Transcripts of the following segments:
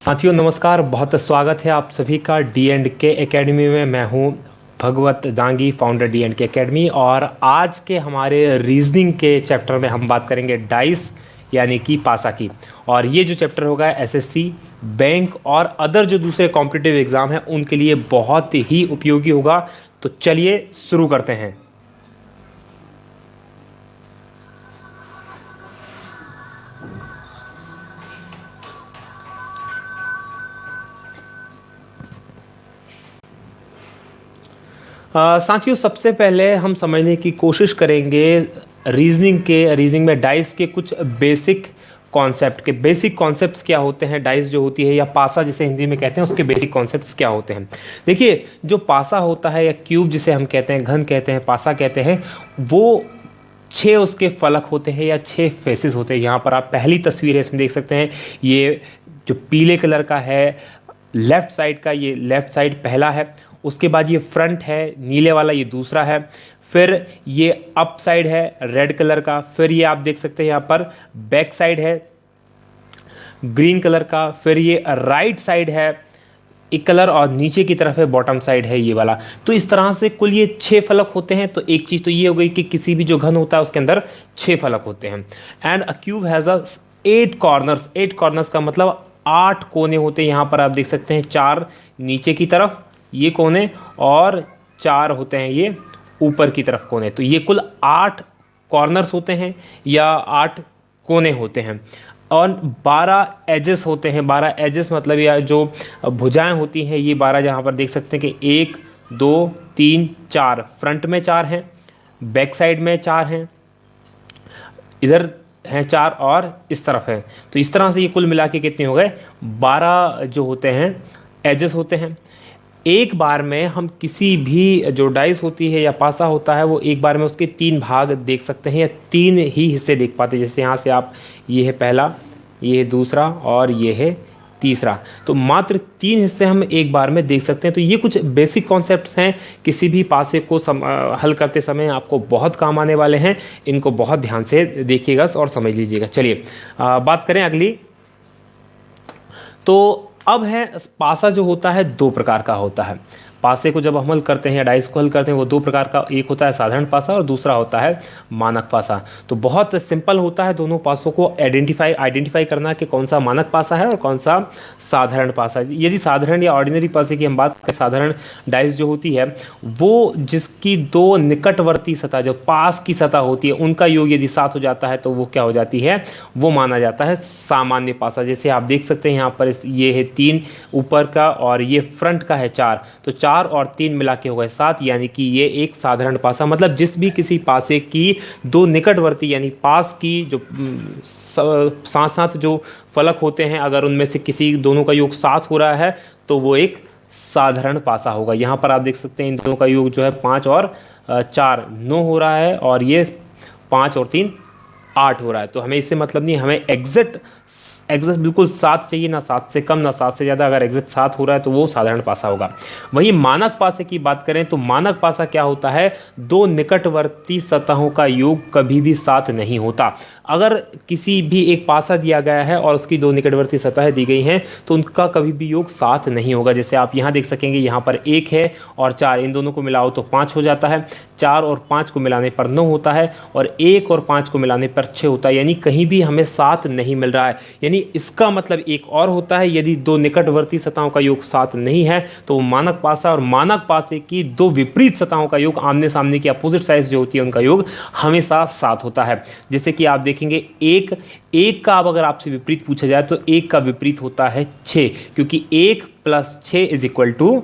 साथियों नमस्कार, बहुत स्वागत है आप सभी का डी एंड के एकेडमी में। मैं हूं भगवत दांगी, फाउंडर डी एंड के एकेडमी। और आज के हमारे रीजनिंग के चैप्टर में हम बात करेंगे डाइस यानी कि पासा की। और ये जो चैप्टर होगा एसएससी, बैंक और अदर जो दूसरे कॉम्पिटिटिव एग्ज़ाम हैं उनके लिए बहुत ही उपयोगी होगा। तो चलिए शुरू करते हैं। साथियों सबसे पहले हम समझने की कोशिश करेंगे रीजनिंग में डाइस के कुछ बेसिक कॉन्सेप्ट्स क्या होते हैं। डाइस जो होती है या पासा जिसे हिंदी में कहते हैं, उसके बेसिक कॉन्सेप्ट्स क्या होते हैं। देखिए, जो पासा होता है या क्यूब जिसे हम कहते हैं, घन कहते हैं, पासा कहते हैं, वो 6 उसके फलक होते हैं या 6 फेसेस होते हैं। यहाँ पर आप पहली तस्वीर है इसमें देख सकते हैं। ये जो पीले कलर का है लेफ्ट साइड का, ये लेफ्ट साइड पहला है। उसके बाद ये फ्रंट है नीले वाला, ये दूसरा है। फिर ये अप साइड है रेड कलर का। फिर ये आप देख सकते हैं यहाँ पर बैक साइड है ग्रीन कलर का। फिर ये राइट साइड है एक कलर और नीचे की तरफ है बॉटम साइड है ये वाला। तो इस तरह से कुल ये 6 फलक होते हैं। तो एक चीज़ तो ये हो गई कि किसी भी जो घन होता है उसके अंदर 6 फलक होते हैं। And a cube has a 8 corners. 8 corners का मतलब 8 कोने होते हैं। यहाँ पर आप देख सकते हैं 4 नीचे की तरफ ये कोने और 4 होते हैं ये ऊपर की तरफ कोने। तो ये कुल 8 कॉर्नर्स होते हैं या 8 कोने होते हैं। और 12 एजेस होते हैं। 12 एजेस मतलब या जो भुजाएं होती हैं ये 12 जहाँ पर देख सकते हैं कि 1 2 3 4 फ्रंट में 4 हैं, बैक साइड में 4 हैं, इधर हैं 4 और इस तरफ है। तो इस तरह से ये कुल मिला के कितने हो गए 12 जो होते हैं एजेस होते हैं। एक बार में हम किसी भी जो डाइस होती है या पासा होता है वो एक बार में उसके 3 भाग देख सकते हैं या 3 ही हिस्से देख पाते हैं। जैसे यहाँ से आप, ये है पहला, ये है दूसरा और ये है तीसरा। तो मात्र 3 हिस्से हम एक बार में देख सकते हैं। तो ये कुछ बेसिक कॉन्सेप्ट्स हैं, किसी भी पासे को हल करते समय आपको बहुत काम आने वाले हैं। इनको बहुत ध्यान से देखिएगा और समझ लीजिएगा। चलिए बात करें अगली। तो अब है पासा जो होता है 2 प्रकार का होता है। पासे को जब हम हल करते हैं या डाइस को हल करते हैं वो 2 प्रकार का, एक होता है साधारण पासा और दूसरा होता है मानक पासा। तो बहुत सिंपल होता है दोनों पासों को आइडेंटिफाई करना कि कौन सा मानक पासा है और कौन सा साधारण पासा है। यदि साधारण या ऑर्डिनरी पासे की हम बात करें, साधारण डाइस जो होती है वो जिसकी 2 निकटवर्ती सतह जो पास की सतह होती है उनका योग यदि 7 हो जाता है तो वो क्या हो जाती है, वो माना जाता है सामान्य पासा। जैसे आप देख सकते हैं यहाँ पर ये है 3 ऊपर का और ये फ्रंट का है 4। तो 4 और 3 मिला के हो गए 7, यानी कि ये एक साधारण पासा। मतलब जिस भी किसी पासे की 2 निकटवर्ती यानी पास की जो साथ साथ जो फलक होते हैं, अगर उनमें से किसी दोनों का योग 7 हो रहा है तो वो एक साधारण पासा होगा। यहाँ पर आप देख सकते हैं इन दोनों का योग जो है 5 और 4 9 हो रहा है और ये 5 और 3 8 हो रहा है। तो हमें इससे मतलब नहीं, हमें एग्जैक्ट बिल्कुल 7 चाहिए, ना 7 से कम ना 7 से ज़्यादा। अगर एग्जैक्ट 7 हो रहा है तो वो साधारण पासा होगा। वहीं मानक पासे की बात करें तो मानक पासा क्या होता है, 2 निकटवर्ती सतहों का योग कभी भी 7 नहीं होता। अगर किसी भी एक पासा दिया गया है और उसकी 2 निकटवर्ती सतहें दी गई हैं तो उनका कभी भी योग 7 नहीं होगा। जैसे आप यहाँ देख सकेंगे, यहाँ पर 1 है और 4, इन दोनों को मिलाओ तो 5 हो जाता है। 4 और 5 को मिलाने पर 9 होता है और 1 और 5 को मिलाने पर 6 होता है। यानी कहीं भी हमें 7 नहीं मिल रहा है। यानी इसका मतलब एक और होता है, यदि 2 निकटवर्ती सतहों का योग 7 नहीं है तो मानक पासा और मानक पासे की 2 विपरीत सतहों का योग, आमने सामने की अपोजिट साइड जो होती है उनका योग हमेशा 7 होता है। जैसे कि आप देखेंगे एक का अब अगर आपसे विपरीत पूछा जाए तो 1 का विपरीत होता है 6, क्योंकि 1 + 6 =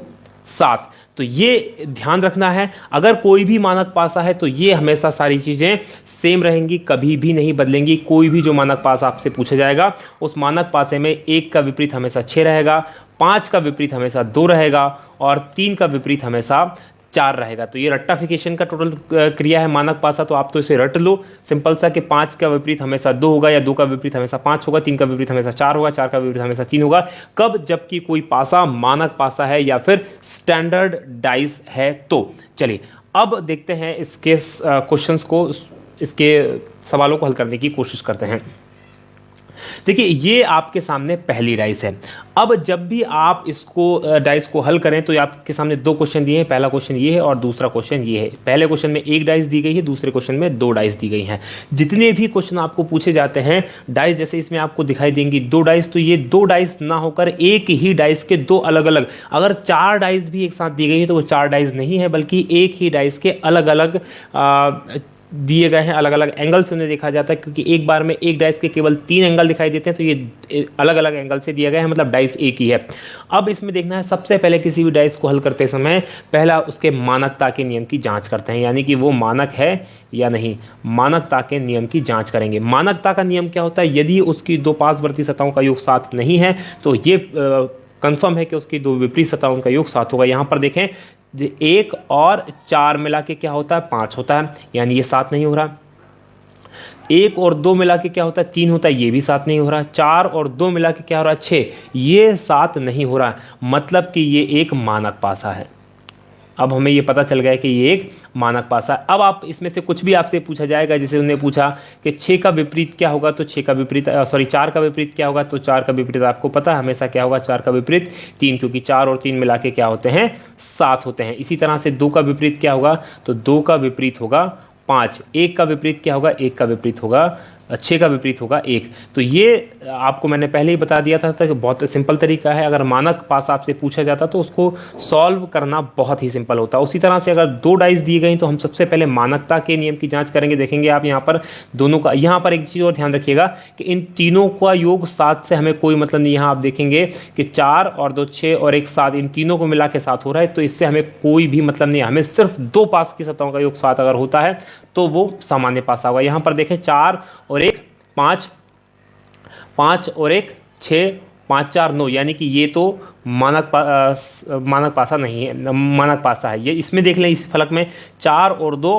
7। तो ये ध्यान रखना है। अगर कोई भी मानक पासा है तो ये हमेशा सारी चीज़ें सेम रहेंगी, कभी भी नहीं बदलेंगी। कोई भी जो मानक पासा आपसे पूछा जाएगा उस मानक पासे में 1 का विपरीत हमेशा 6 रहेगा, 5 का विपरीत हमेशा 2 रहेगा और 3 का विपरीत हमेशा 4 रहेगा। तो ये रट्टाफिकेशन का टोटल क्रिया है मानक पासा। तो आप तो इसे रट लो सिंपल सा कि 5 का विपरीत हमेशा 2 होगा या 2 का विपरीत हमेशा 5 होगा, 3 का विपरीत हमेशा 4 होगा, 4 का विपरीत हमेशा 3 होगा। कब? जबकि कोई पासा मानक पासा है या फिर स्टैंडर्ड डाइस है। तो चलिए अब देखते हैं इसके क्वेश्चंस को, इसके सवालों को हल करने की कोशिश करते हैं। देखिए ये आपके सामने पहली डाइस है। अब जब भी आप इसको डाइस को हल करें तो ये आपके सामने दो क्वेश्चन दिए हैं, पहला क्वेश्चन ये है और दूसरा क्वेश्चन ये है। पहले क्वेश्चन में एक डाइस दी गई है, दूसरे क्वेश्चन में दो डाइस दी गई हैं। जितने भी क्वेश्चन आपको पूछे जाते हैं डाइस जैसे इसमें आपको दिखाई देंगी दो डाइस, तो ये दो डाइस ना होकर एक ही डाइस के दो अलग अलग, अगर चार डाइस भी एक साथ दी गई है तो वो चार डाइस नहीं है बल्कि एक ही डाइस के अलग अलग दिए गए हैं, अलग अलग एंगल से उन्हें देखा जाता है, क्योंकि एक बार में एक डाइस के केवल तीन एंगल दिखाई देते हैं, तो ये अलग अलग एंगल से दिया गया है, मतलब डाइस एक ही है। अब इसमें देखना है सबसे पहले किसी भी डाइस को हल करते समय पहला उसके मानकता के नियम की जांच करते हैं, यानी कि वो मानक है या नहीं। मानकता के नियम की जांच करेंगे। मानकता का नियम क्या होता है, यदि उसकी दो पासवर्ती सतहों का योग 7 नहीं है तो ये कंफर्म है कि उसकी दो विपरीत सतहों का योग 7 होगा। यहां पर देखें 1 और 4 मिला के क्या होता है 5 होता है, यानी ये 7 नहीं हो रहा। 1 और 2 मिला के क्या होता है 3 होता है, ये भी 7 नहीं हो रहा। 4 और 2 मिला के क्या हो रहा है 6, ये 7 नहीं हो रहा, मतलब कि ये एक मानक पासा है। अब हमें ये पता चल गया कि ये एक मानक पासा है। अब आप इसमें से कुछ भी आपसे पूछा जाएगा, जैसे उन्होंने पूछा कि 6 का विपरीत क्या होगा, तो 6 का विपरीत 4 का विपरीत क्या होगा, तो 4 का विपरीत आपको पता है हमेशा क्या होगा, 4 का विपरीत 3, क्योंकि 4 और 3 मिला के क्या होते हैं 7 होते हैं। इसी तरह से 2 का विपरीत क्या होगा, तो 2 का विपरीत होगा 5। 1 का विपरीत क्या होगा, 1 का विपरीत होगा 6 का विपरीत होगा 1। तो ये आपको मैंने पहले ही बता दिया था कि बहुत सिंपल तरीका है। अगर मानक पासा आपसे पूछा जाता तो उसको सॉल्व करना बहुत ही सिंपल होता है। उसी तरह से अगर दो डाइस दी गई तो हम सबसे पहले मानकता के नियम की जांच करेंगे। देखेंगे आप यहाँ पर दोनों का, यहाँ पर एक चीज़ और ध्यान रखिएगा कि इन तीनों का योग 7 से हमें कोई मतलब नहीं। यहाँ आप देखेंगे कि 4 और 2 6 और 1 7, इन तीनों को मिला के 7 हो रहा है, तो इससे हमें कोई भी मतलब नहीं है। हमें सिर्फ दो पास की सतहों का योग 7 अगर होता है तो वो सामान्य पासा होगा। यहाँ पर देखें 4 और 1 5, 5 और 1 6, 5 4 9, यानी कि ये तो मानक पासा नहीं है, मानक पासा है ये। इसमें देख लें इस फलक में 4 और 2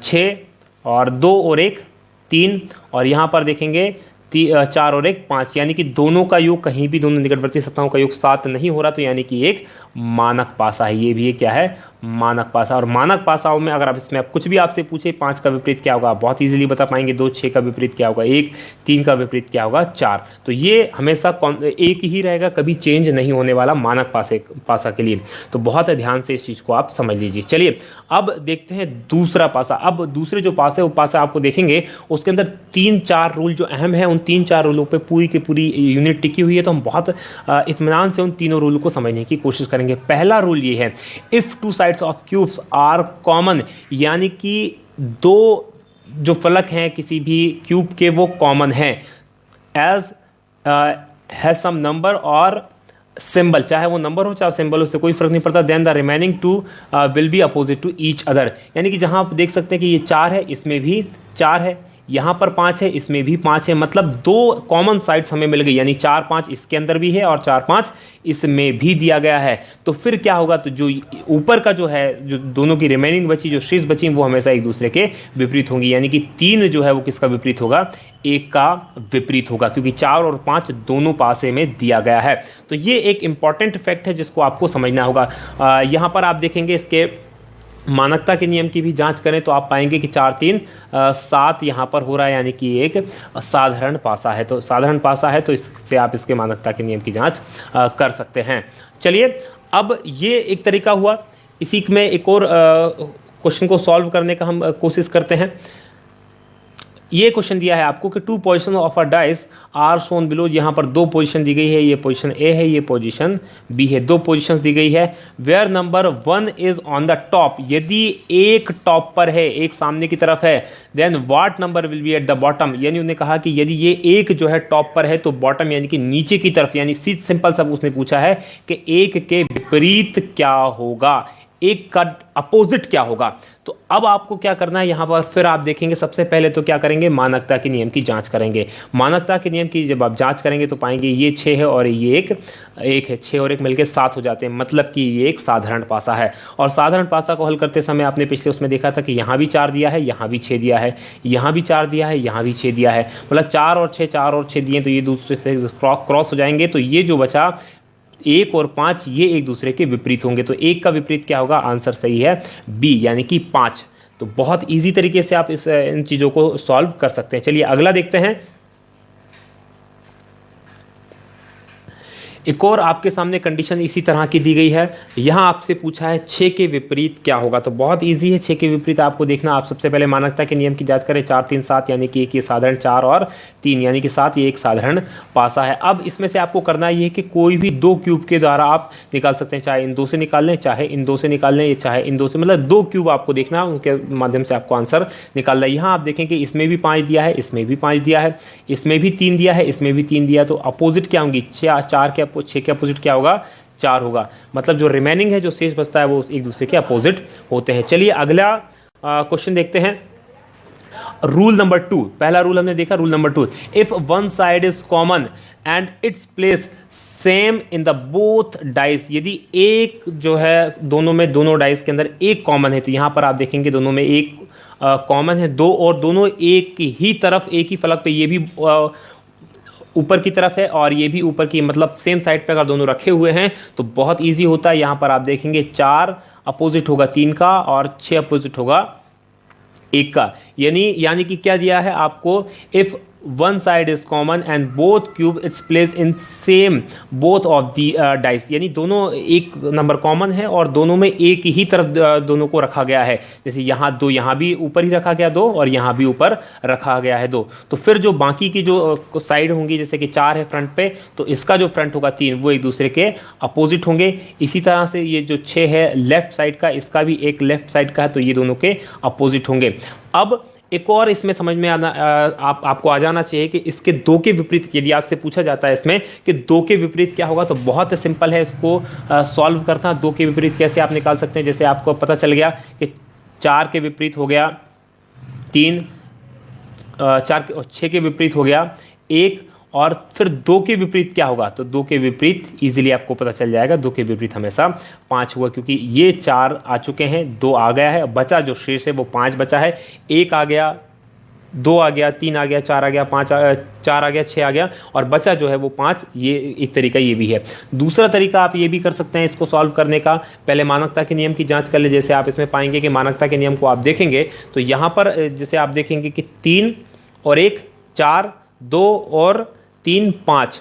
6 और 2 और 1 3, और यहाँ पर देखेंगे 4 और 1 5, यानी कि दोनों का योग कहीं भी, दोनों निकटवर्ती सतहों का योग 7 नहीं हो रहा, तो यानी कि एक मानक पासा है। ये भी एक क्या है, मानक पासा। और मानक पासाओं में अगर आप इसमें कुछ भी आपसे पूछे 5 का विपरीत क्या होगा, आप बहुत इजीली बता पाएंगे। 2 6 का विपरीत क्या होगा 1, 3 का विपरीत क्या होगा 4। तो ये हमेशा एक ही रहेगा, कभी चेंज नहीं होने वाला मानक पासा के लिए। तो बहुत ध्यान से इस चीज़ को आप समझ लीजिए। चलिए अब देखते हैं दूसरा पासा। अब दूसरे जो पासा है वो पासा आपको देखेंगे उसके अंदर 3-4 रूल जो अहम है, उन 3-4 रूलों पे पूरी की पूरी यूनिट टिकी हुई है। तो हम बहुत इत्मीनान से उन तीनों रूल को समझने की कोशिश करेंगे। पहला रूल ये है, if two sides of cubes are common, यानी कि दो जो फलक हैं किसी भी क्यूब के वो कॉमन हैं, एज हैज सम नंबर और सिंबल, चाहे वो नंबर हो चाहे सिंबल हो, उससे कोई फर्क नहीं पड़ता। Then the remaining two will be opposite to each other, यानी कि जहां आप देख सकते हैं कि ये 4 है, इसमें भी 4 है, यहाँ पर 5 है, इसमें भी 5 है, मतलब दो कॉमन साइड्स हमें मिल गई, यानी 4 5 इसके अंदर भी है और 4 5 इसमें भी दिया गया है। तो फिर क्या होगा, तो जो ऊपर का जो है, जो दोनों की रिमेनिंग बची, जो शेष बची, वो हमेशा एक दूसरे के विपरीत होंगी, यानी कि 3 जो है वो किसका विपरीत होगा, 1 का विपरीत होगा, क्योंकि 4 और 5 दोनों पासे में दिया गया है। तो ये एक इंपॉर्टेंट फैक्ट है जिसको आपको समझना होगा। यहाँ पर आप देखेंगे इसके मानकता के नियम की भी जांच करें तो आप पाएंगे कि 4 3 7 यहाँ पर हो रहा है, यानी कि एक साधारण पासा है। तो साधारण पासा है तो इससे आप इसके मानकता के नियम की जांच कर सकते हैं। चलिए अब ये एक तरीका हुआ, इसी में एक और क्वेश्चन को सॉल्व करने का हम कोशिश करते हैं। ये क्वेश्चन दिया है आपको कि 2 position of a dice are shown below. यहाँ पर 2 पोजीशन दी गई है, ये पोजीशन ए है, ये पोजीशन बी है, 2 पोजीशंस दी गई है। Where number 1 is on the top, यदि एक टॉप पर है, एक सामने की तरफ है, then what number will be at the bottom, यानी उन्होंने कहा कि यदि ये एक जो है टॉप पर है तो बॉटम यानी कि नीचे की तरफ, यानी सिंपल सा उसने पूछा है कि एक के विपरीत क्या होगा, एक का अपोजिट क्या होगा। तो अब आपको क्या करना है, यहां पर फिर आप देखेंगे सबसे पहले तो क्या करेंगे, मानकता के नियम की जांच करेंगे। मानकता के नियम की जब आप जांच करेंगे तो पाएंगे ये 6 है और ये एक है, 6 और 1 मिलकर 7 हो जाते हैं, मतलब कि ये एक साधारण पासा है। और साधारण पासा को हल करते समय आपने पिछले उसमें देखा था कि यहाँ भी 4 दिया है, यहाँ भी 6 दिया है, यहाँ भी 4 दिया है, यहाँ भी 6 दिया है, मतलब 4 और 6 दिए, तो ये दूसरे से क्रॉस हो जाएंगे। तो ये जो बचा 1 और 5 ये एक दूसरे के विपरीत होंगे, तो 1 का विपरीत क्या होगा, आंसर सही है बी, यानी कि 5। तो बहुत इजी तरीके से आप इन चीज़ों को सॉल्व कर सकते हैं। चलिए अगला देखते हैं। एक और आपके सामने कंडीशन इसी तरह की दी गई है। यहाँ आपसे पूछा है 6 के विपरीत क्या होगा। तो बहुत इजी है, 6 के विपरीत आपको देखना। आप सबसे पहले मानकता के नियम की जांच करें। 4 3 7 यानी कि एक ये साधारण 4 और 3 यानी कि 7, ये एक साधारण पासा है। अब इसमें से आपको करना ये है कि कोई भी दो क्यूब के द्वारा आप निकाल सकते हैं, चाहे इन दो से निकाल लें, चाहे इन दो से निकाल लें, चाहे इन दो से, मतलब दो क्यूब आपको देखना, उनके माध्यम से आपको आंसर निकालना है। यहाँ आप देखें कि इसमें भी 5 दिया है, इसमें भी 5 दिया है, इसमें भी 3 दिया है, इसमें भी 3 दिया, तो अपोजिट क्या होंगी? 6 के अपोजिट क्या होगा? 4 होगा। मतलब जो रिमेनिंग है, जो शेष बचता है, वो एक दूसरे के अपोजिट होते हैं। चलिए अगला क्वेश्चन देखते हैं। रूल नंबर 2, पहला रूल हमने देखा। Rule number 2, if one side is common and its place same in the both dice, यदि एक जो है दोनों में, दोनों डाइस के अंदर एक कॉमन है, तो यहां पर आप देखेंगे दोनों में एक कॉमन है, दो, और दोनों एक ही तरफ, एक ही फलक पे, ये भी ऊपर की तरफ है और ये भी ऊपर की, मतलब सेम साइड पे अगर दोनों रखे हुए हैं तो बहुत इजी होता है। यहां पर आप देखेंगे 4 अपोजिट होगा 3 का और 6 अपोजिट होगा 1 का। यानी कि क्या दिया है आपको? If one side is common and both cube its place in same both of the dice, यानी दोनों एक नंबर कॉमन है और दोनों में एक ही तरफ दोनों को रखा गया है। जैसे यहाँ 2, यहाँ भी ऊपर ही रखा गया 2 और यहाँ भी ऊपर रखा गया है 2, तो फिर जो बाकी की जो साइड होंगी, जैसे कि 4 है फ्रंट पे, तो इसका जो फ्रंट होगा 3, वो एक दूसरे के अपोजिट होंगे। इसी तरह से ये जो 6 है लेफ्ट साइड का, इसका भी एक लेफ्ट साइड का है, तो ये दोनों के अपोजिट होंगे। अब एक और इसमें समझ में आना, आपको आ जाना चाहिए कि इसके 2 के विपरीत, यदि आपसे पूछा जाता है इसमें कि 2 के विपरीत क्या होगा, तो बहुत सिंपल है इसको सॉल्व करना। 2 के विपरीत कैसे आप निकाल सकते हैं? जैसे आपको पता चल गया कि 4 के विपरीत हो गया 3, 6 के विपरीत हो गया 1, और फिर 2 के विपरीत क्या होगा? तो 2 के विपरीत इजीली आपको पता चल जाएगा। 2 के विपरीत हमेशा 5 हुआ, क्योंकि ये 4 आ चुके हैं, 2 आ गया है, बचा जो शेष है वो 5 बचा है। 1 आ गया, 2 आ गया, 3 आ गया, 4 आ गया, 4 आ गया, 6 आ गया, और बचा जो है वो 5। ये एक तरीका ये भी है। दूसरा तरीका आप ये भी कर सकते हैं इसको सॉल्व करने का। पहले मानकता के नियम की जांच कर ले। जैसे आप इसमें पाएंगे कि मानकता के नियम को आप देखेंगे तो यहाँ पर जैसे आप देखेंगे कि 3 और 1 4, 2 और 3 5,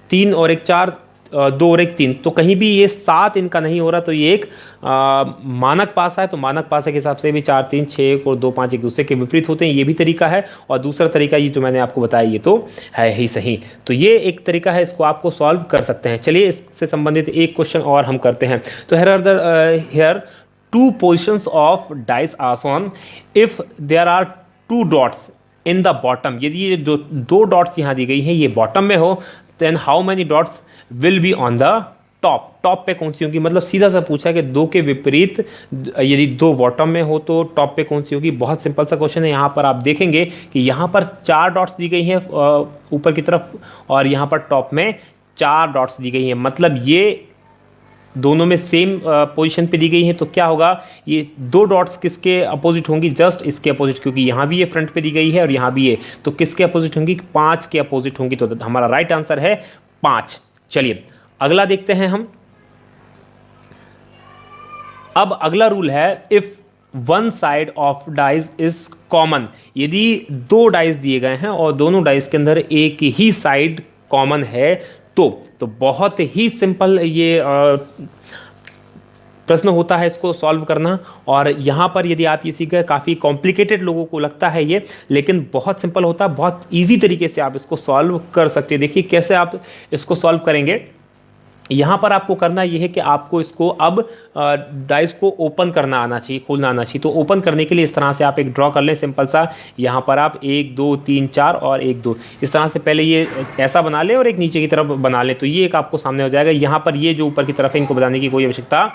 3 और 1 4, 2 और 1 3, तो कहीं भी ये 7 इनका नहीं हो रहा, तो ये एक मानक पासा है। तो मानक पासा के हिसाब से भी 4 3 6 1 और 2 5 एक दूसरे के विपरीत होते हैं, ये भी तरीका है। और दूसरा तरीका ये जो मैंने आपको बताया ये तो है ही सही। तो ये एक तरीका है, इसको आपको सॉल्व कर सकते हैं। चलिए इससे संबंधित एक क्वेश्चन और हम करते हैं। तो here 2 positions of dice are shown if there are 2 dots in the bottom, यदि ये जो 2 डॉट्स यहाँ दी गई हैं ये बॉटम में हो, then how many dots will be on the top? Top पे कौन सी होगी? मतलब सीधा सा पूछा है कि 2 के विपरीत यदि 2 बॉटम में हो तो टॉप पे कौन सी होगी? बहुत सिंपल सा क्वेश्चन है। यहाँ पर आप देखेंगे कि यहाँ पर 4 डॉट्स दी गई हैं ऊपर की तरफ, और यहाँ पर टॉप में 4 डॉट्स दी गई हैं। मतलब ये दोनों में सेम पोजीशन पे दी गई है, तो क्या होगा? ये 2 डॉट्स किसके अपोजिट होंगी? जस्ट इसके अपोजिट, क्योंकि यहाँ भी ये फ्रंट पे दी गई है और यहाँ भी ये, तो किसके अपोजिट होंगी? 5 के अपोजिट होंगी। तो हमारा राइट आंसर है 5। चलिए अगला देखते हैं हम। अब अगला रूल है if one side of dice is common, यदि 2 डाइस दिए गए हैं और दोनों डाइस के अंदर एक ही साइड कॉमन है, तो बहुत ही सिंपल ये प्रश्न होता है इसको सॉल्व करना। और यहाँ पर यदि आप ये सीख गए, काफ़ी कॉम्प्लिकेटेड लोगों को लगता है ये, लेकिन बहुत सिंपल होता है, बहुत इजी तरीके से आप इसको सॉल्व कर सकते हैं। देखिए कैसे आप इसको सॉल्व करेंगे। यहाँ पर आपको करना यह है कि आपको इसको अब डाइस को ओपन करना आना चाहिए, खोलना आना चाहिए। तो ओपन करने के लिए इस तरह से आप एक ड्रॉ कर लें सिंपल सा। यहाँ पर आप 1 2 3 4 और 1 2 इस तरह से पहले ये ऐसा बना लें और एक नीचे की तरफ बना लें, तो ये एक आपको सामने हो जाएगा। यहाँ पर ये जो ऊपर की तरफ है इनको बनाने की कोई आवश्यकता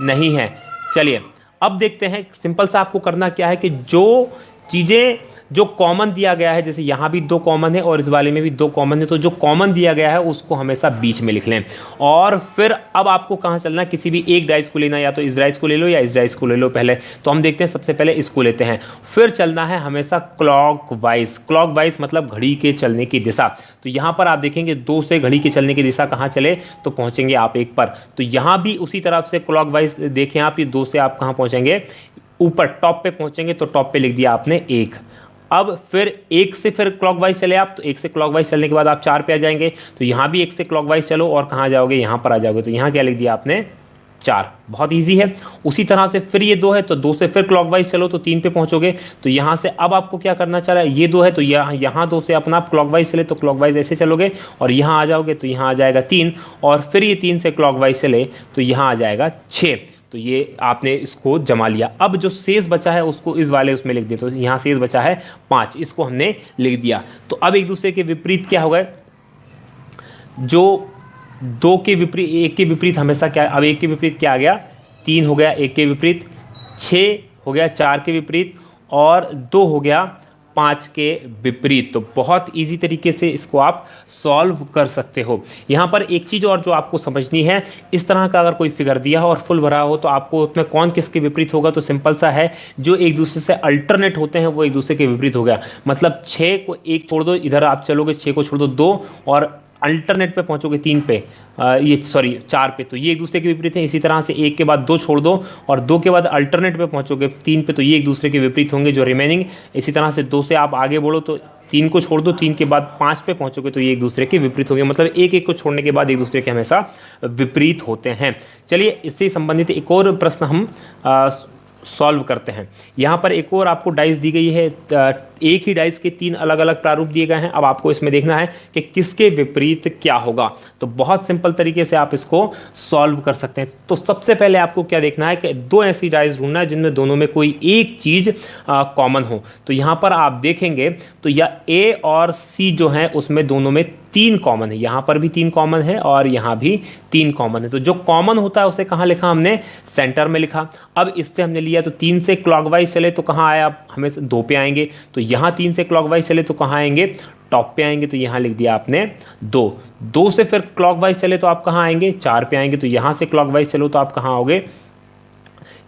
नहीं है। चलिए अब देखते हैं सिंपल सा आपको करना क्या है कि जो चीज़ें जो कॉमन दिया गया है, जैसे यहाँ भी 2 कॉमन है और इस वाले में भी 2 कॉमन है, तो जो कॉमन दिया गया है उसको हमेशा बीच में लिख लें। और फिर अब आपको कहाँ चलना है? किसी भी एक डाइस को लेना, या तो इस डाइस को ले लो या इस डाइस को ले लो। पहले तो हम देखते हैं, सबसे पहले इसको लेते हैं, फिर चलना है हमेशा क्लॉकवाइज। क्लॉकवाइज मतलब घड़ी के चलने की दिशा। तो यहाँ पर आप देखेंगे 2 से घड़ी के चलने की दिशा कहाँ चले, तो पहुँचेंगे आप 1 पर। तो यहाँ भी उसी तरफ से क्लॉकवाइज देखें आप, ये 2 से आप कहाँ पहुँचेंगे? ऊपर टॉप पे पहुँचेंगे, तो टॉप पे लिख दिया आपने 1। अब फिर एक से फिर क्लॉकवाइज चले आप, तो एक से क्लॉकवाइज चलने के बाद आप 4 पे आ जाएंगे, तो यहाँ भी एक से क्लॉकवाइज चलो और कहाँ जाओगे, यहाँ पर आ जाओगे, तो यहाँ क्या लिख दिया आपने 4। बहुत इजी है। उसी तरह से फिर ये 2 है, तो 2 से फिर क्लॉकवाइज चलो तो 3 पे पहुंचोगे, तो यहाँ से अब आपको क्या करना चला, ये 2 है तो यहाँ 2 से अपना आप क्लॉकवाइज चले तो क्लॉकवाइज ऐसे चलोगे और यहाँ आ जाओगे, तो यहाँ आ जाएगा 3, और फिर ये 3 से क्लॉकवाइज चले तो यहाँ आ जाएगा 6। तो ये आपने इसको जमा लिया। अब जो शेष बचा है उसको इस वाले उसमें लिख दिया, तो यहाँ शेष बचा है 5, इसको हमने लिख दिया। तो अब एक दूसरे के विपरीत क्या हो गए, जो 2 के विपरीत, 1 के विपरीत हमेशा क्या, अब 1 के विपरीत क्या आ गया, 3 हो गया, 1 के विपरीत 6 हो गया, 4 के विपरीत, और 2 हो गया 5 के विपरीत। तो बहुत इजी तरीके से इसको आप सॉल्व कर सकते हो। यहाँ पर एक चीज़ और जो आपको समझनी है, इस तरह का अगर कोई फिगर दिया हो और फुल भरा हो तो आपको उसमें कौन किसके विपरीत होगा, तो सिंपल सा है, जो एक दूसरे से अल्टरनेट होते हैं वो एक दूसरे के विपरीत हो गया। मतलब 6 को 1 छोड़ दो, इधर आप चलोगे 6 को छोड़ दो 2, और अल्टरनेट पे पहुंचोगे 3 पे, ये सॉरी 4 पे, तो ये एक दूसरे के विपरीत है। इसी तरह से 1 के बाद 2 छोड़ दो और 2 के बाद अल्टरनेट पे पहुंचोगे 3 पे, तो ये एक दूसरे के विपरीत होंगे जो रिमेनिंग। इसी तरह से 2 से आप आगे बढ़ो तो 3 को छोड़ दो, 3 के बाद 5 पे पहुंचोगे तो ये एक दूसरे के विपरीत होंगे। मतलब एक को छोड़ने के बाद एक दूसरे के हमेशा विपरीत होते हैं। चलिए इससे संबंधित एक और प्रश्न हम सॉल्व करते हैं। यहाँ पर एक और आपको डाइस दी गई है, एक ही डाइस के 3 अलग अलग प्रारूप दिए गए हैं। अब आपको इसमें देखना है कि किसके विपरीत क्या होगा। तो बहुत सिंपल तरीके से आप इसको सॉल्व कर सकते हैं। तो सबसे पहले आपको क्या देखना है कि 2 ऐसी डाइस ढूंढना है जिनमें दोनों में कोई एक चीज कॉमन हो। तो यहाँ पर आप देखेंगे तो या ए और सी जो है उसमें दोनों में 3 कॉमन है, यहाँ पर भी 3 कॉमन है और यहाँ भी 3 कॉमन है। तो जो कॉमन होता है उसे कहाँ लिखा हमने, सेंटर में लिखा। अब इससे हमने लिया तो 3 से क्लॉकवाइज चले तो कहाँ आया, हमें 2 पे आएंगे। तो यहाँ 3 से क्लॉकवाइज चले तो कहाँ आएंगे, टॉप पे आएंगे, तो यहाँ लिख दिया आपने 2। 2 से फिर क्लॉकवाइज चले तो आप कहाँ आएंगे, 4 पे आएंगे। तो यहाँ से क्लॉकवाइज चलो तो आप कहाँ आओगे,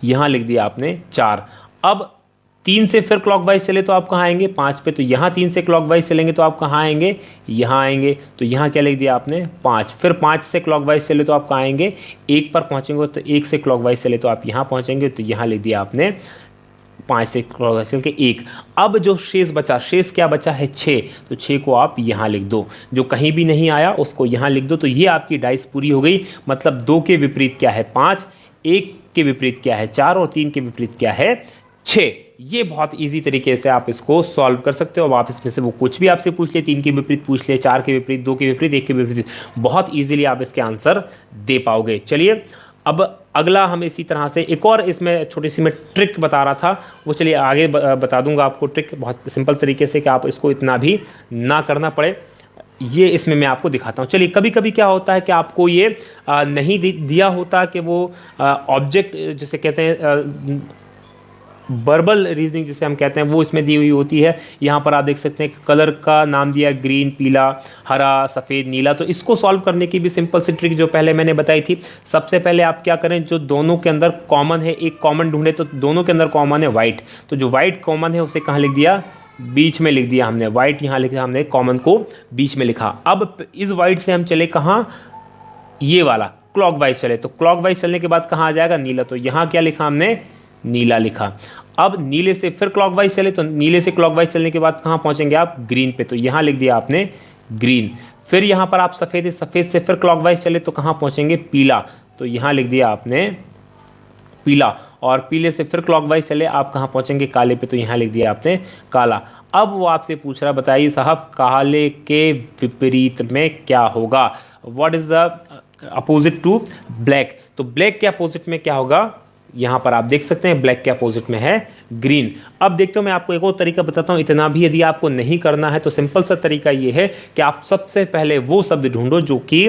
यहाँ लिख दिया आपने 4। अब 3 से फिर क्लॉकवाइज चले तो आप कहाँ आएंगे, 5 पे। तो यहाँ 3 से क्लॉकवाइज चलेंगे तो आप कहाँ आएंगे, यहाँ आएंगे। तो यहाँ क्या लिख दिया आपने 5। फिर 5 से क्लॉकवाइज चले तो आप कहाँ आएंगे, 1 पर पहुँचेंगे। तो 1 से क्लॉकवाइज चले तो आप यहाँ पहुँचेंगे। तो यहाँ लिख दिया आपने 5 से क्लॉकवाइज चल के 1। अब जो शेष बचा, शेष क्या बचा है 6, तो 6 को आप यहाँ लिख दो, जो कहीं भी नहीं आया उसको यहाँ लिख दो। तो ये आपकी डाइस पूरी हो गई। मतलब 2 के विपरीत क्या है 5, 1 के विपरीत क्या है 4 और 3 के विपरीत क्या है 6। ये बहुत इजी तरीके से आप इसको सॉल्व कर सकते हो। अब आप इसमें से वो कुछ भी आपसे पूछ ले, 3 के विपरीत पूछ ले, 4 के विपरीत, 2 के विपरीत, 1 के विपरीत, बहुत इजीली आप इसके आंसर दे पाओगे। चलिए अब अगला हम इसी तरह से एक और इसमें छोटी सी मैं ट्रिक बता रहा था, वो चलिए आगे बता दूंगा आपको ट्रिक बहुत सिंपल तरीके से कि आप इसको इतना भी ना करना पड़े। ये इसमें मैं आपको दिखाता हूँ। चलिए कभी कभी क्या होता है कि आपको ये नहीं दिया होता कि वो ऑब्जेक्ट जिसे कहते हैं वर्बल रीजनिंग जिसे हम कहते हैं वो इसमें दी हुई होती है। यहाँ पर आप देख सकते हैं कलर का नाम दिया ग्रीन, पीला, हरा, सफ़ेद, नीला। तो इसको सॉल्व करने की भी सिंपल सी ट्रिक जो पहले मैंने बताई थी। सबसे पहले आप क्या करें, जो दोनों के अंदर कॉमन है, एक कॉमन ढूंढे। तो दोनों के अंदर कॉमन है वाइट, तो जो वाइट कॉमन है उसे कहाँ लिख दिया, बीच में लिख दिया हमने। वाइट यहाँ लिखा हमने, कॉमन को बीच में लिखा। अब इस वाइट से हम चले कहाँ, ये वाला क्लॉकवाइज चले। तो क्लॉकवाइज चलने के बाद कहाँ आ जाएगा, नीला। तो यहाँ क्या लिखा हमने, नीला लिखा। अब नीले से फिर क्लॉकवाइज चले, तो नीले से क्लॉकवाइज चलने के बाद कहाँ पहुंचेंगे आप, ग्रीन पे। तो यहाँ लिख दिया आपने ग्रीन। फिर यहाँ पर आप सफ़ेद से फिर क्लॉकवाइज चले तो कहाँ पहुंचेंगे, पीला। तो यहाँ लिख दिया आपने पीला। और पीले से फिर क्लॉकवाइज चले आप कहाँ पहुंचेंगे, काले पे। तो यहाँ लिख दिया आपने काला। अब वो आपसे पूछ रहा, बताइए साहब काले के विपरीत में क्या होगा, what is the opposite to black. तो ब्लैक के अपोजिट में क्या होगा, यहाँ पर आप देख सकते हैं ब्लैक के अपोजिट में है ग्रीन। अब देखते हो मैं आपको एक और तरीका बताता हूँ। इतना भी यदि आपको नहीं करना है तो सिंपल सा तरीका ये है कि आप सबसे पहले वो शब्द ढूंढो जो कि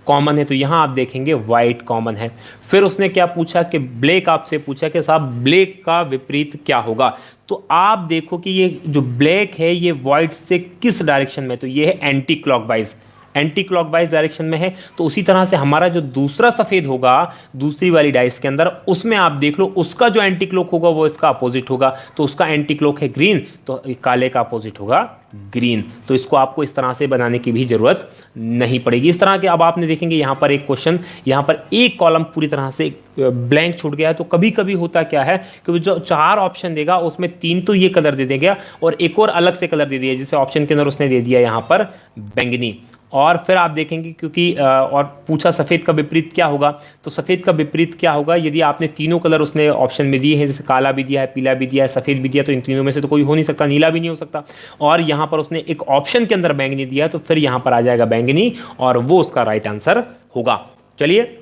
कॉमन है। तो यहाँ आप देखेंगे वाइट कॉमन है। फिर उसने क्या पूछा कि ब्लैक, आपसे पूछा कि साहब ब्लैक का विपरीत क्या होगा। तो आप देखो कि ये जो ब्लैक है ये वाइट से किस डायरेक्शन में, तो ये है anti clockwise. Anti clockwise direction में है। तो उसी तरह से हमारा जो दूसरा सफेद होगा दूसरी वाली डाइस के अंदर, उसमें आप देख लो उसका जो एंटी क्लॉक होगा वो इसका अपोजिट होगा। तो उसका एंटी क्लॉक है ग्रीन, तो काले का अपोजिट होगा ग्रीन। तो इसको आपको इस तरह से बनाने की भी जरूरत नहीं पड़ेगी। इस तरह के अब आपने देखेंगे यहां पर एक क्वेश्चन, यहां पर एक कॉलम पूरी तरह से ब्लैंक छूट गया है। तो कभी कभी होता क्या है कि जो 4 ऑप्शन देगा उसमें 3 तो ये कलर दे देगा और एक और अलग से कलर दे दिया, जैसे ऑप्शन के अंदर उसने दे दिया यहां पर बैंगनी। और फिर आप देखेंगे क्योंकि और पूछा सफेद का विपरीत क्या होगा, तो सफेद का विपरीत क्या होगा, यदि आपने तीनों कलर उसने ऑप्शन में दिए हैं, जैसे काला भी दिया है, पीला भी दिया है, सफेद भी दिया, तो इन तीनों में से तो कोई हो नहीं सकता, नीला भी नहीं हो सकता। और यहां पर उसने एक ऑप्शन के अंदर बैंगनी दिया, तो फिर यहां पर आ जाएगा बैंगनी और वो उसका राइट आंसर होगा। चलिए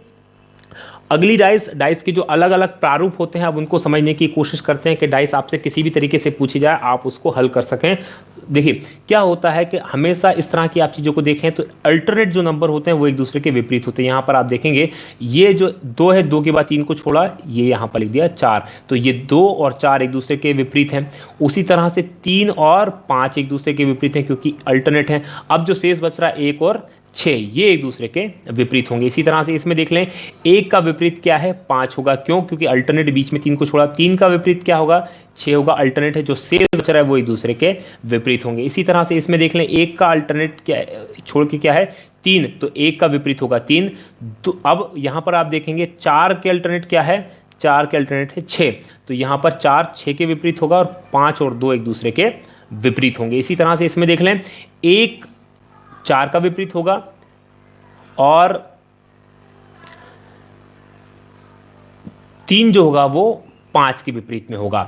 अगली डाइस के जो अलग अलग प्रारूप होते हैं अब उनको समझने की कोशिश करते हैं कि डाइस आपसे किसी भी तरीके से पूछी जाए आप उसको हल कर सकें। देखिए क्या होता है कि हमेशा इस तरह की आप चीज़ों को देखें तो अल्टरनेट जो नंबर होते हैं वो एक दूसरे के विपरीत होते हैं। यहाँ पर आप देखेंगे ये जो 2 है, 2 के बाद 3 को छोड़ा, ये यहाँ पर लिख दिया 4, तो ये 2 और 4 एक दूसरे के विपरीत हैं। उसी तरह से 3 और 5 एक दूसरे के विपरीत हैं क्योंकि अल्टरनेट हैं। अब जो शेष बच रहा है 1 और 6, ये एक दूसरे के विपरीत होंगे। इसी तरह से इसमें देख लें 1 का विपरीत क्या है, 5 होगा, क्यों, क्योंकि अल्टरनेट बीच में 3 को छोड़ा। 3 का विपरीत क्या होगा, 6 होगा, अल्टरनेट है, जो शेष बच रहा है वो एक दूसरे के विपरीत होंगे। इसी तरह से इसमें देख लें 1 का अल्टरनेट क्या छोड़ के क्या है 3, तो 1 का विपरीत होगा 3। तो अब यहां पर आप देखेंगे 4 के अल्टरनेट क्या है, 4 के अल्टरनेट है 6, तो यहां पर 4 6 के विपरीत होगा और 5 और 2 एक दूसरे के विपरीत होंगे। इसी तरह से इसमें देख लें 1 4 का विपरीत होगा और 3 जो होगा वो 5 के विपरीत में होगा,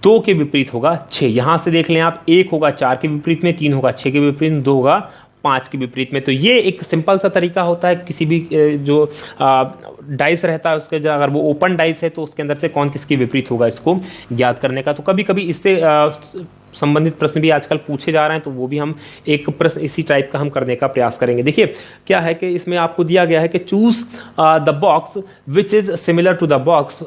2 के विपरीत होगा 6। यहां से देख लें आप 1 होगा 4 के विपरीत में, 3 होगा 6 के विपरीत में, 2 होगा 5 के विपरीत में। तो ये एक सिंपल सा तरीका होता है किसी भी जो डाइस रहता है उसके, अगर वो ओपन डाइस है तो उसके अंदर से कौन किसके विपरीत होगा इसको ज्ञात करने का। तो कभी कभी इससे संबंधित प्रश्न भी आजकल पूछे जा रहे हैं, तो वो भी हम एक प्रश्न इसी टाइप का हम करने का प्रयास करेंगे। देखिए क्या है कि इसमें आपको दिया गया है कि choose the box which is similar to the box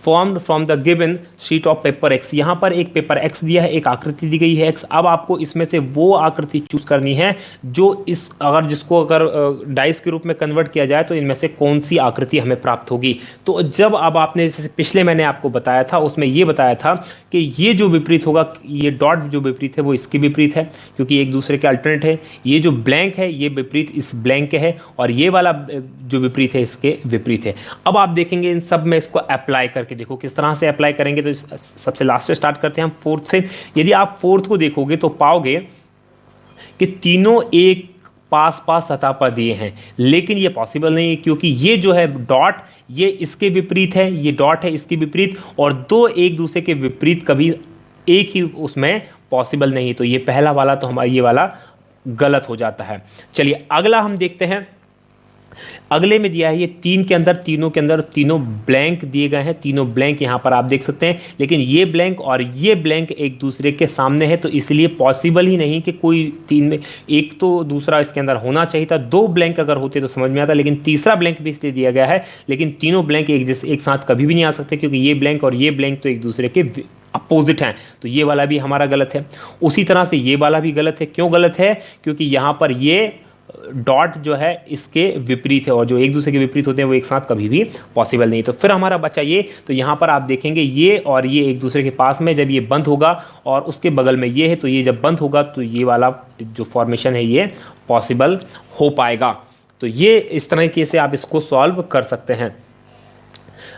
formed from the given sheet of paper X. यहाँ पर एक पेपर एक्स दिया है, एक आकृति दी गई है एक्स। अब आपको इसमें से वो आकृति चूज करनी है जो इस जिसको अगर डाइस के रूप में कन्वर्ट किया जाए तो इनमें से कौन सी आकृति हमें प्राप्त होगी। तो जब अब आपने जैसे पिछले मैंने आपको बताया था उसमें ये बताया था कि ये जो विपरीत होगा, ये डॉट जो विपरीत है वो इसके विपरीत है क्योंकि एक दूसरे के अल्टरनेट है। ये जो ब्लैंक है ये विपरीत इस ब्लैंक के है और ये वाला जो विपरीत है इसके विपरीत है। अब आप देखेंगे इन सब में इसको अप्लाई करके देखो किस तरह से अप्लाई करेंगे। तो सबसे लास्ट से स्टार्ट करते हैं हम फोर्थ से। यदि आप फोर्थ को देखोगे तो पाओगे कि तीनों एक पास पास सतह पर दिए हैं, लेकिन ये पॉसिबल नहीं है क्योंकि ये जो है डॉट ये इसके विपरीत है, ये डॉट है इसके विपरीत, और दो एक दूसरे के विपरीत कभी एक ही उसमें पॉसिबल नहीं है। तो ये पहला वाला तो हमारा ये वाला गलत हो जाता है। चलिए अगला हम देखते हैं। अगले में दिया है ये तीन के अंदर, तीनों के अंदर तीनों ब्लैंक दिए गए हैं, तीनों ब्लैंक यहां पर आप देख सकते हैं, लेकिन ये ब्लैंक और ये ब्लैंक एक दूसरे के सामने है, तो इसलिए पॉसिबल ही नहीं कि कोई तीन में एक तो दूसरा इसके अंदर होना चाहिए था। दो ब्लैंक अगर होते तो समझ में आता, लेकिन तीसरा ब्लैंक भी इसलिए दिया गया है, लेकिन तीनों ब्लैंक एक साथ कभी भी नहीं आ सकते क्योंकि ये ब्लैंक और ये ब्लैंक तो एक दूसरे के अपोजिट हैं। तो ये वाला भी हमारा गलत है। उसी तरह से ये वाला भी गलत है। क्यों गलत है? क्योंकि यहां पर ये डॉट जो है इसके विपरीत है और जो एक दूसरे के विपरीत होते हैं वो एक साथ कभी भी पॉसिबल नहीं। तो फिर हमारा बचा ये, तो यहां पर आप देखेंगे ये और ये एक दूसरे के पास में, जब ये बंद होगा और उसके बगल में ये है, तो ये जब बंद होगा तो ये वाला जो फॉर्मेशन है ये पॉसिबल हो पाएगा। तो ये इस तरीके से आप इसको सॉल्व कर सकते हैं।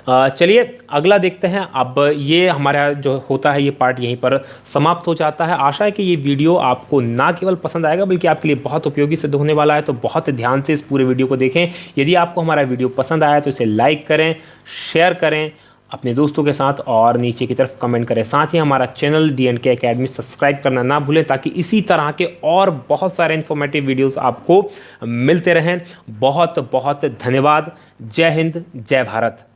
चलिए अगला देखते हैं। अब ये हमारा जो होता है ये पार्ट यहीं पर समाप्त हो जाता है। आशा है कि ये वीडियो आपको ना केवल पसंद आएगा बल्कि आपके लिए बहुत उपयोगी सिद्ध होने वाला है। तो बहुत ध्यान से इस पूरे वीडियो को देखें। यदि आपको हमारा वीडियो पसंद आया तो इसे लाइक करें, शेयर करें अपने दोस्तों के साथ और नीचे की तरफ कमेंट करें। साथ ही हमारा चैनल DNK अकेडमी सब्सक्राइब करना ना भूलें ताकि इसी तरह के और बहुत सारे इन्फॉर्मेटिव वीडियोस आपको मिलते रहें। बहुत बहुत धन्यवाद। जय हिंद, जय भारत।